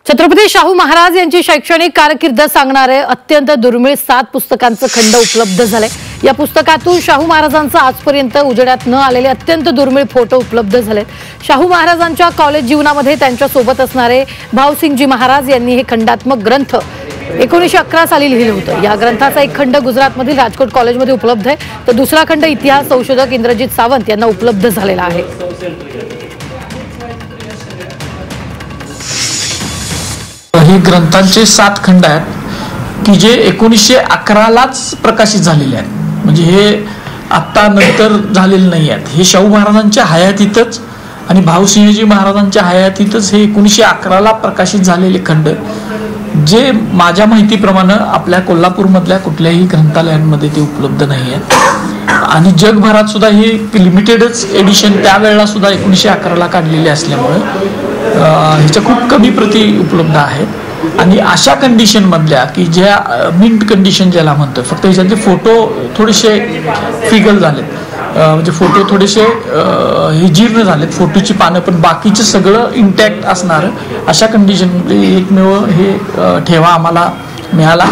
छत्रपती शाहू महाराज यांची शैक्षणिक कारकीर्द सांगणारे अत्यंत दुर्मिळ 7 पुस्तकांचं खंड उपलब्ध झाले। या पुस्तकातून शाहू महाराजांचा आजपर्यंत उजेडात न आलेले अत्यंत दुर्मिळ फोटो उपलब्ध झालेत। शाहू महाराजांच्या कॉलेज जीवनामध्ये त्यांच्या सोबत असणारे भावसिंगजी महाराज यांनी हे खंडात्मक ग्रंथ 1911 साली लिहिलं होतं। या ग्रंथाचा एक खंड गुजरातमधील राजकोट कॉलेजमध्ये उपलब्ध आहे, तर दुसरा खंड इतिहास संशोधक इंद्रजित सावंत यांना उपलब्ध झालेला आहे। हे ग्रंथांचे 7 खंड आहेत की जे 1911 लाच प्रकाशित झालेले आहेत। म्हणजे हे आता नंतर झालेले नाही आहेत। हे शाहू महाराजांच्या हयातीतच आणि भावसिंहजी महाराजांच्या हयातीतच हे 1911 ला प्रकाशित झालेले खंड, जे माझ्या माहितीप्रमाणे आपल्या कोल्हापूरमधल्या कुठल्याही ग्रंथालयांमध्ये ते उपलब्ध नाही आहेत। आणि जगभरात सुद्धा हे लिमिटेडच एडिशन त्यावेळेला सुद्धा 1911 ला काढलेले असल्यामुळे ह्याच्या खूप कमी प्रती उपलब्ध आहेत। आणि अशा कंडिशन मधल्या की ज्या मिंट कंडिशन ज्याला म्हणतोय, फक्त ह्याच्यातले फोटो थोडेसे फिगल झालेत, म्हणजे फोटो थोडेसे हे जीर्ण झालेत, फोटोची पानं, पण बाकीचे सगळं इंटॅक्ट असणार अशा कंडिशन मध्ये एकमेव हे ठेवा आम्हाला मिळाला।